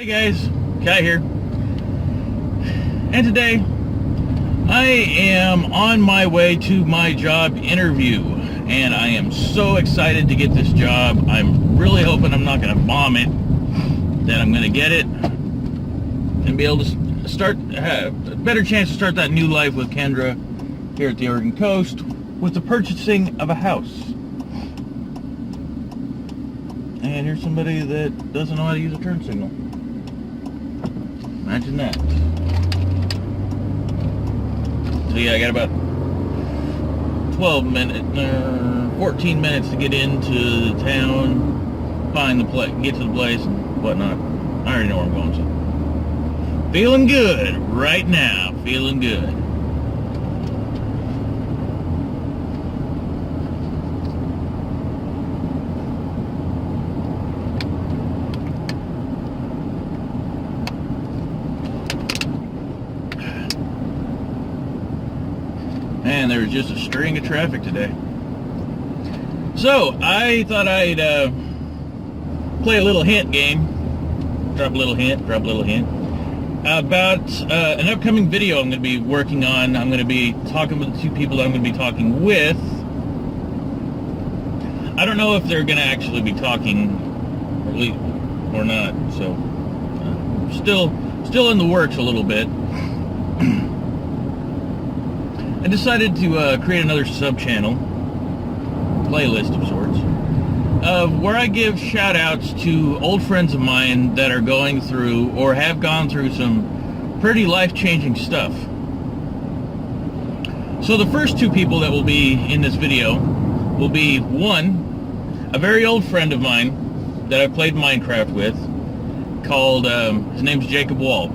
Hey guys, Kai here, and today I am on my way to my job interview, and I am so excited to get this job. I'm really hoping I'm not going to bomb it, that I'm going to get it and be able to have a better chance to start that new life with Kendra here at the Oregon coast with the purchasing of a house. And here's somebody that doesn't know how to use a turn signal. Imagine that. So yeah, I got about 14 minutes to get into the town, find the place, get to the place and whatnot. I already know where I'm going, so. Feeling good right now, feeling good. Man, there was just a string of traffic today. So, I thought I'd play a little hint game. Drop a little hint. About an upcoming video I'm going to be working on. I'm going to be talking with the two people that I'm going to be talking with. I don't know if they're going to actually be talking or not. So, still in the works a little bit. I decided to create another sub-channel, playlist of sorts, where I give shout-outs to old friends of mine that are going through or have gone through some pretty life-changing stuff. So the first two people that will be in this video will be, one, a very old friend of mine that I played Minecraft with, called, his name's Jacob Wall.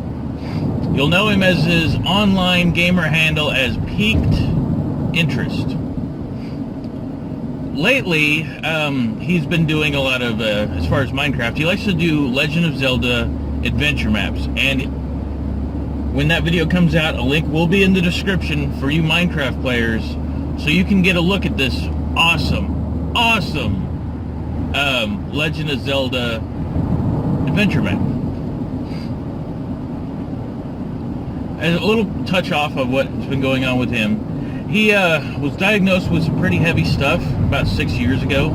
You'll know him as his online gamer handle as Peaked Interest. Lately, he's been doing a lot of, as far as Minecraft, he likes to do Legend of Zelda adventure maps. And when that video comes out, a link will be in the description for you Minecraft players, so you can get a look at this awesome Legend of Zelda adventure map. As a little touch off of what's been going on with him, he was diagnosed with some pretty heavy stuff about 6 years ago,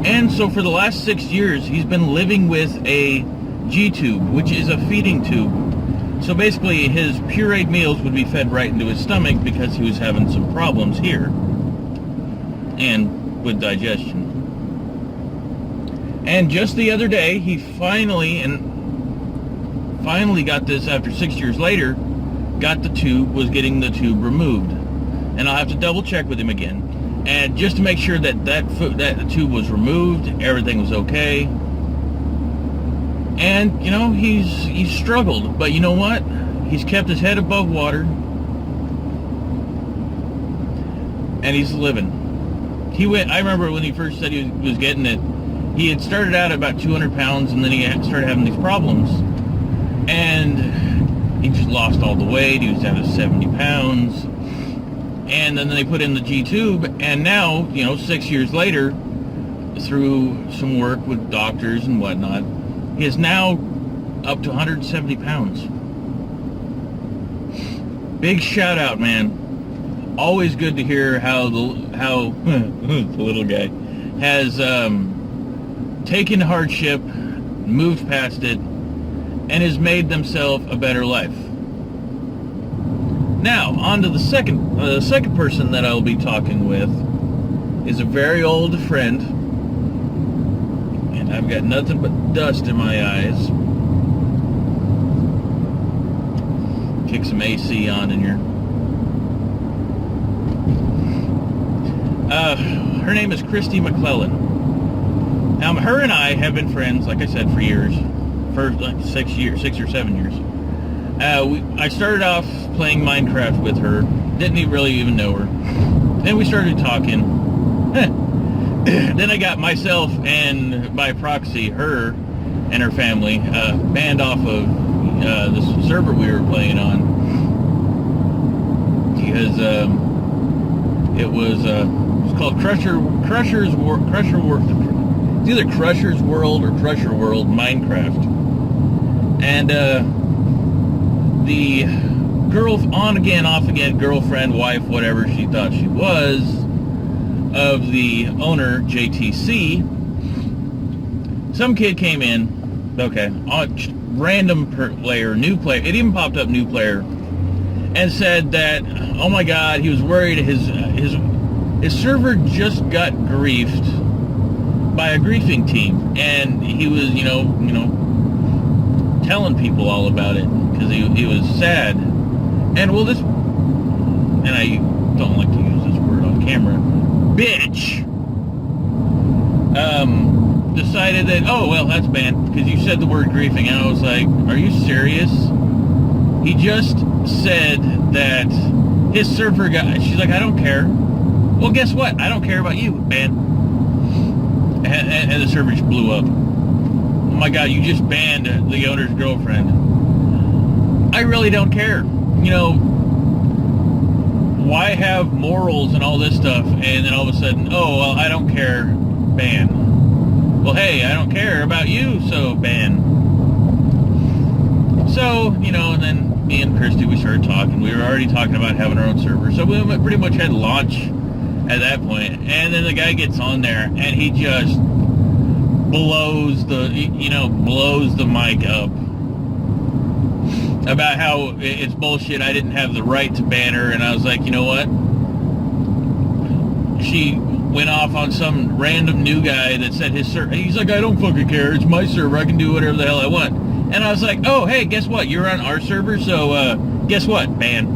and so for the last 6 years he's been living with a G-tube, which is a feeding tube. So basically his pureed meals would be fed right into his stomach because he was having some problems here and with digestion. And just the other day he finally got this, after 6 years later, was getting the tube removed. And I'll have to double check with him again, and just to make sure that the tube was removed, everything was okay. And you know, he's struggled, but you know what, he's kept his head above water and he's living. I remember when he first said he was getting it, he had started out at about 200 pounds, and then he started having these problems, and he just lost all the weight. He was down to 70 pounds. And then they put in the G-tube, and now, you know, 6 years later, through some work with doctors and whatnot, he is now up to 170 pounds. Big shout out, man. Always good to hear how the little guy has taken hardship, moved past it, and has made themselves a better life. Now, on to the second person that I'll be talking with is a very old friend, and I've got nothing but dust in my eyes. Kick some AC on in here. Her name is Christy McClellan. Now, her and I have been friends, like I said, for years. For like 6 or 7 years. I started off playing Minecraft with her, didn't really even know her. Then we started talking. Then I got myself, and by proxy her and her family, banned off of this server we were playing on, because it was called Crusher's World. It's either Crusher's World or Crusher World Minecraft. And the on again, off again, girlfriend, wife, whatever she thought she was, of the owner, JTC, some kid came in, okay, random player, new player, it even popped up new player, and said that, oh my God, he was worried his server just got griefed by a griefing team, and he was, telling people all about it because he was sad. And well, and I don't like to use this word on camera, bitch, decided that, oh, well, that's banned because you said the word griefing. And I was like, are you serious? He just said that his server got, she's like, I don't care. Well, guess what? I don't care about you, ban. And the server just blew up. Oh my God, you just banned the owner's girlfriend. I really don't care. Why have morals and all this stuff, and then all of a sudden, oh, well, I don't care, ban. Well, hey, I don't care about you, so ban. So, and then me and Christy, we started talking. We were already talking about having our own server, so we pretty much had launch at that point. And then the guy gets on there, and he just blows the mic up about how it's bullshit. I didn't have the right to ban her, and I was like, you know what? She went off on some random new guy that said his server. He's like, I don't fucking care. It's my server. I can do whatever the hell I want. And I was like, oh, hey, guess what? You're on our server, so guess what? Ban.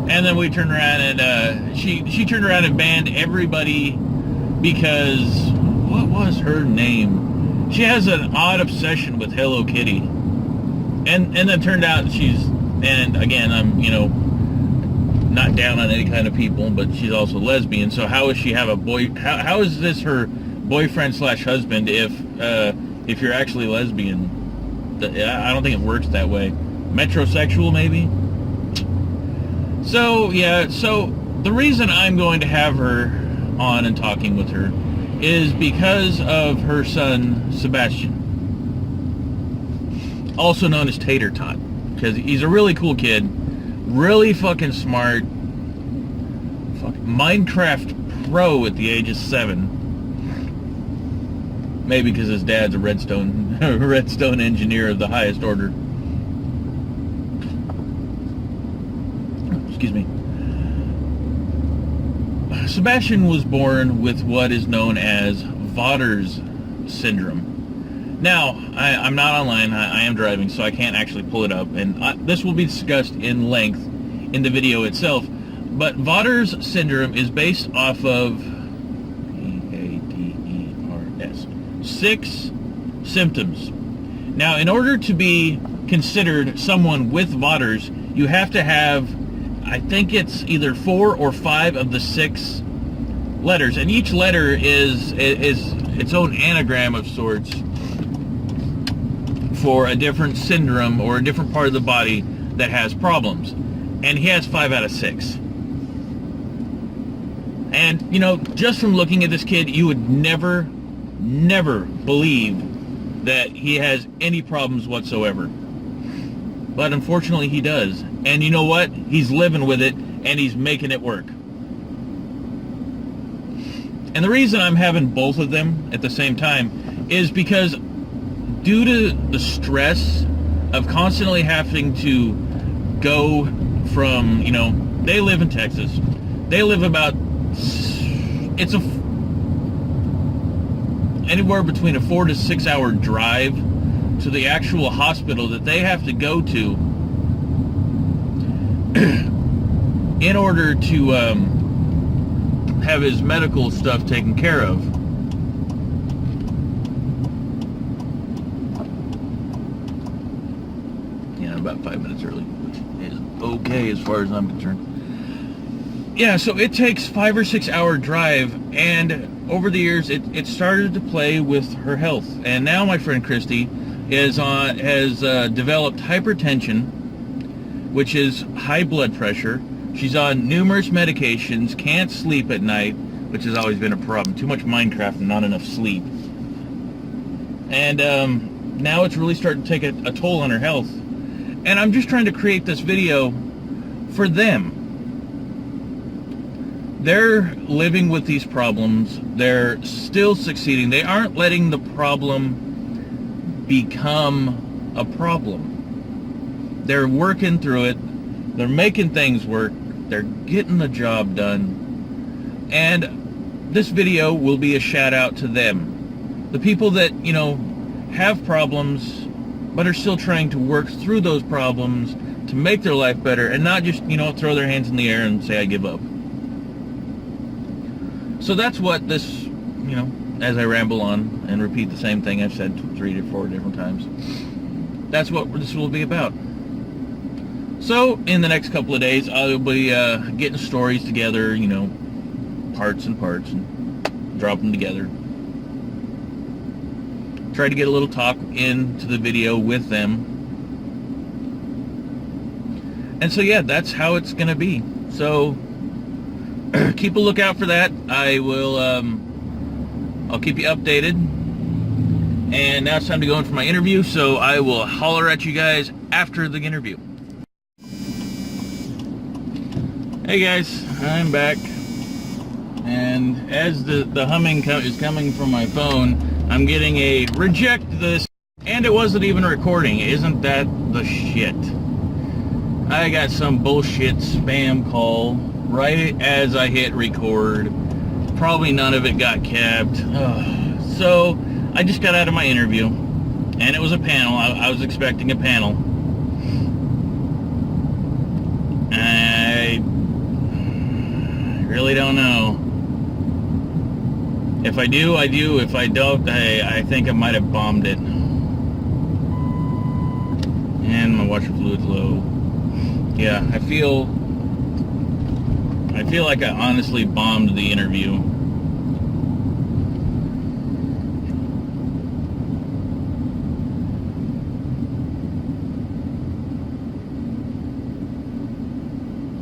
And then we turned around and she turned around and banned everybody because what was her name? She has an odd obsession with Hello Kitty. And then it turned out and again, I'm, not down on any kind of people, but she's also lesbian. So how does she have a how is this her boyfriend / husband if you're actually lesbian? I don't think it works that way. Metrosexual, maybe? So, yeah, so the reason I'm going to have her on and talking with her is because of her son, Sebastian. Also known as Tater Tot, because he's a really cool kid, really fucking smart, Minecraft pro at the age of 7. Maybe because his dad's a redstone engineer of the highest order. Excuse me. Sebastian was born with what is known as Vatter's syndrome. Now, I'm not online, I am driving, so I can't actually pull it up, and this will be discussed in length in the video itself, but Vatter's syndrome is based off of VATERS, 6 symptoms. Now, in order to be considered someone with Vatter's, you have to have, I think it's either 4 or 5 of the 6 letters, and each letter is its own anagram of sorts for a different syndrome or a different part of the body that has problems. And he has 5 out of 6. And, just from looking at this kid, you would never believe that he has any problems whatsoever. But unfortunately he does. And you know what? He's living with it, and he's making it work. And the reason I'm having both of them at the same time is because due to the stress of constantly having to go from, they live in Texas. They live about, anywhere between a 4 to 6 hour drive to the actual hospital that they have to go to in order to have his medical stuff taken care of. About 5 minutes early, which is okay as far as I'm concerned. Yeah, so it takes 5 or 6 hour drive, and over the years it started to play with her health. And now my friend Christy has developed hypertension, which is high blood pressure. She's on numerous medications, can't sleep at night, which has always been a problem. Too much Minecraft and not enough sleep. And now it's really starting to take a toll on her health. And I'm just trying to create this video for them. They're living with these problems. They're still succeeding. They aren't letting the problem become a problem. They're working through it. They're making things work. They're getting the job done. And this video will be a shout out to them. The people that, you know, have problems but are still trying to work through those problems to make their life better, and not just, you know, throw their hands in the air and say, I give up. So that's what this, you know, as I ramble on and repeat the same thing I've said 3 to 4 different times, that's what this will be about. So in the next couple of days, I'll be getting stories together, you know, parts, and drop them together. Try to get a little talk into the video with them. And so yeah, that's how it's gonna be. So keep a lookout for that. I will I'll keep you updated. And now it's time to go in for my interview, so I will holler at you guys after the interview. Hey guys, I'm back. And as the humming is coming from my phone, I'm getting a reject this, and it wasn't even recording. Isn't that the shit? I got some bullshit spam call right as I hit record. Probably none of it got kept. So I just got out of my interview, and it was a panel. I was expecting a panel. I really don't know. If I do, I do. If I don't, I think I might have bombed it. And my washer fluid's low. Yeah, I feel like I honestly bombed the interview.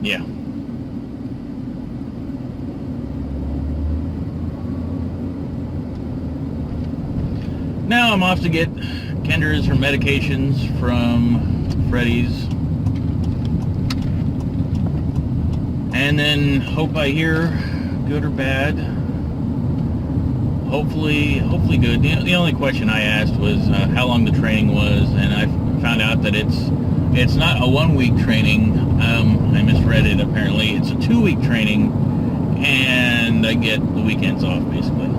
Yeah. Now I'm off to get Kendra's her medications from Freddy's, and then hope I hear good or bad. Hopefully good. The only question I asked was how long the training was, and I found out that it's not a 1-week training. I misread it. Apparently it's a 2-week training, and I get the weekends off basically.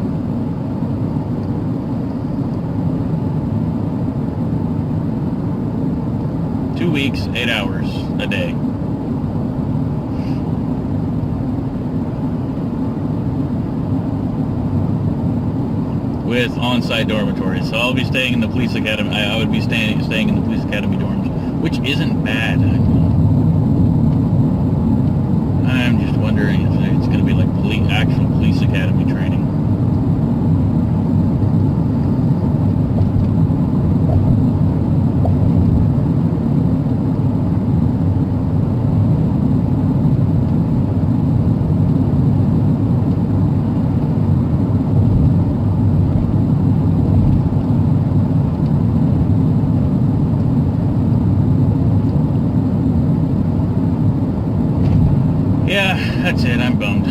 Weeks, 8 hours a day. With on-site dormitories. So I'll be staying in the police academy. I would be staying in the police academy dorms, which isn't bad. I'm just wondering if it's going to be like actual police academy training. Yeah, that's it. I'm bummed.